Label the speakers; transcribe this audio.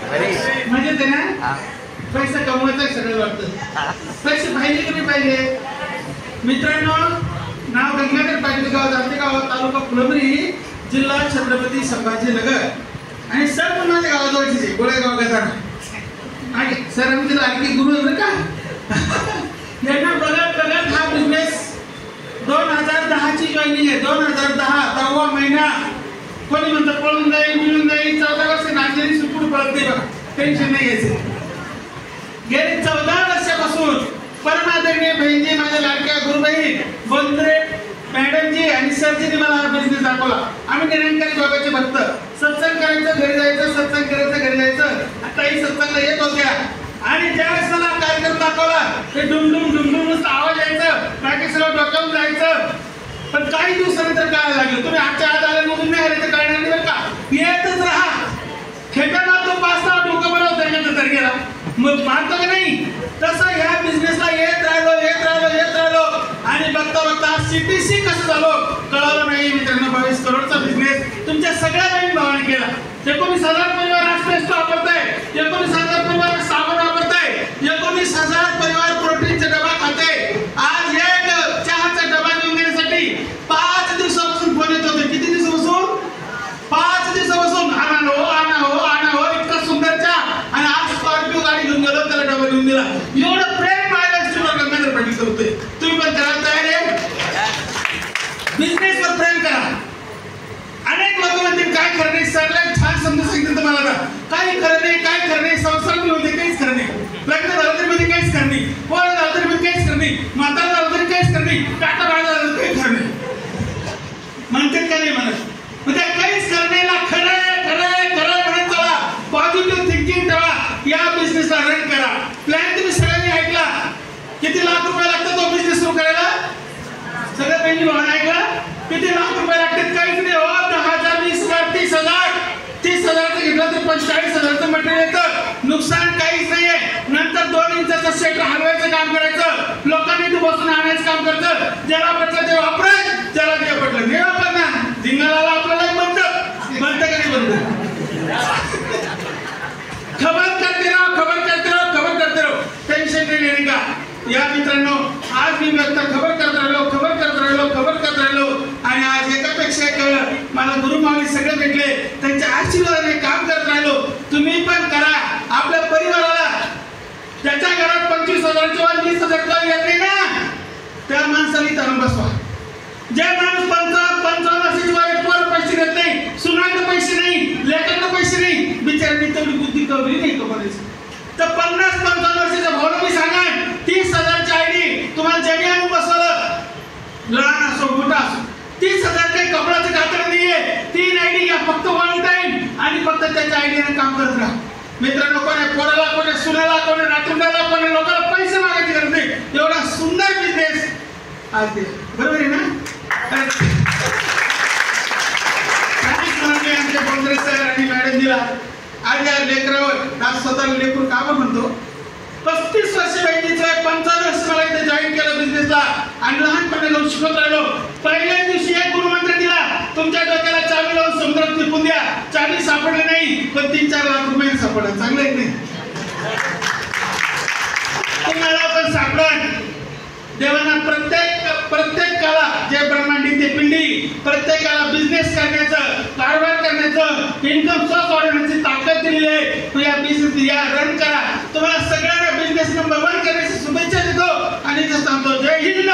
Speaker 1: म्हणजे ते ना पैसा कमवायचा सगळं वाटतं. पैसे पाहिजे की नाही पाहिजे मित्रांनो. नाव गंगाधर पाटील गाव, जातेगाव, तालुका फुलंब्री, जिल्हा छत्रपती संभाजीनगर. आणि सर पण माझ्या गावाजवळचीच आहे, गोळेगाव गजाना. सर आमचे लाडके गुरु आहे बरं का. यांना बघत बघत हा बिझनेस 2010 ची जॉईनिंग आहे. 2010 10वा महिना. कोणी म्हणतं पळून जाईल मिळून जाईल. 14 वर्ष नागरी सुपूर पळत नाही बघा, टेन्शन नाही घ्यायचं. गेली 14 वर्षापासून परमादरणीय बहिणजी, माझ्या लाडक्या गुरुबाई बोंद्रे मॅडमजी आणि सरजीने मला हा बिझनेस दाखवला. आम्ही निरंकारी बाबाचे भक्त. सत्संग करायचं घरी जायचं, सत्संग करायचं घरी जायचं. आताही सत्संगला येत होत्या. आणि ज्यावेळेस मला कार्यक्रम दाखवला ते डुमडुम डुमडुम नुसतं आवाज यायचं, बाकी सगळं डोक्यावरून जायचं. पण काही दिवसानंतर कळायला लागलं, तुम्ही आजच्या आज आले म्हणून नाही आले तर कळणार नाही बरं का. येतच राहा. खेटा मारतो 5-6 डोकं बनवतो त्याच्या तारखेला मग मारतो का नाही. तसं ह्या बिझनेसला येत राहिलो आणि बघता बघता CTC कसं झालो कळालं नाही मित्रांनो. 22 करोडचा बिझनेस तुमच्या सगळ्या बहीण भावाने केला. 19,000 परिवार आज पेस्ट वापरताय, 19,000 परिवार साबण वापरताय, 19,000 परिवार प्रोटीनचा डबा खाते. आज एक चहाचा डबा घेऊन देण्यासाठी 5 दिवसापासून फोन येत होते. किती दिवसापासून? 5 दिवसापासून. आणा हो इतका सुंदर चहा. आणि आज स्कॉर्पिओ गाडी घेऊन गेलो, त्याला डबा घेऊन दिला. एवढं प्रेम महाराष्ट्र गंगाधर पाटील करतोय. तुम्ही पण करायला तयार आहे? बिझनेसवर प्रेम करा. अनेक लोक म्हणते काय खरं नाही. सरला छान समजून सांगितलं तुम्हाला, काही खरं नाही. संसार होते काहीच खरं नाही. लग्न झालं तरी मध्ये काहीच खरं नाही. पोरं झालं तरी मध्ये काहीच खरं नाही. म्हातारा झालं तरी काहीच खरं नाही. टाटा बाळा झालं तरी काही खरं नाही. म्हणतात का नाही म्हणत. म्हणजे काहीच खरं नाही. खरं म्हणत चला. पॉझिटिव्ह थिंकिंग ठेवा. या बिझनेसला रन करा. प्लॅन तुम्ही सगळ्यांनी ऐकला. किती लाख रुपये लागतात तो बिझनेस सुरू करायला? सगळं बहिणी भावानं ऐकला. किती लाख रुपये लागतात? काहीच नाही हो. 10,000 20,000 30,000 30,000चं घेतलं तर 45,000चं मटेरियल येतं. नुकसान काहीच नाहीये. नंतर 2 इंचाचं शटर हलवायचं काम करायचं. लोकांनी तू बसून आणायचं काम करतं. ज्याला पटलं ते वापरायचं, ज्याला ते पटलं नाही वापरणार. जिंगलाला आपल्याला बंद का नाही बंद. खबर करते राहो. टेन्शन नाही का. या मित्रांनो आज मी खबर करत राहिलो आणि आज एकापेक्षा एक मला गुरुमावली सगळे भेटले. त्यांच्या आशीर्वादाने काम करत राहिलो. तुम्ही पण करा. आपल्या परिवाराला ज्याच्या घरात 25,000 किंवा 20,000 येत नाही ना त्या माणसाला इथं बसवा. जे माणूस 55 वर्षाची वर पैसे देत नाही, सुनांना पैसे नाही, लेकांना पैसे नाही, बिचारांनी तेवढी बुद्धी कवली नाही कमायची. तर 50-55 वर्षाच्या भावाला मी सांगा 30,000ची आयडी तुम्हाला जगी आणून बसवलं. लहान असो मोठा असो 30,000 काही कपड्याचं कातड नाहीये. 3 आयडी घ्या फक्त 1 टाइम आणि फक्त त्याच्या आयडीने काम करत राहा. मित्रांनो कोणी पोराला, कोणी सुनाला, कोणी नातुंडाला, कोणी लोकांना पैसे मागायची गरज नाही. एवढा सुंदर बिझनेस आज दे. बरोबर आहे ना. आमच्या बोंद्रे सर आणि मॅडम दिला. आज या लेकरावर आज स्वतःला लेकरू का म्हणतो. 35 वर्ष बहिणीचं 55 वर्ष मला इथे जॉईन केलं बिझनेसला आणि लहानपणी जाऊन शिकत राहिलो. पहिल्या दिवशी एक गुरुमंत्र दिला, तुमच्या डोक्याला चावी लावून समुद्रात टिपून द्या. चावी सापडली नाही पण 3-4 लाख रुपये सापडलं. चांगलं आहे नाही. तुम्हाला पण सापडण. देवाना प्रत्येकाला जे ब्रह्मांडी ते पिंडी प्रत्येकाला बिझनेस करण्याचं, कारभार करण्याचं, इन्कम सोर्स वाढवण्याची ताकद दिलेली आहे. तो या बिझनेस या रन करा. तुम्हाला सगळ्यांना बिझनेस नंबर 1 करण्याची शुभेच्छा देतो आणि इथं थांबतो. जय हिंद.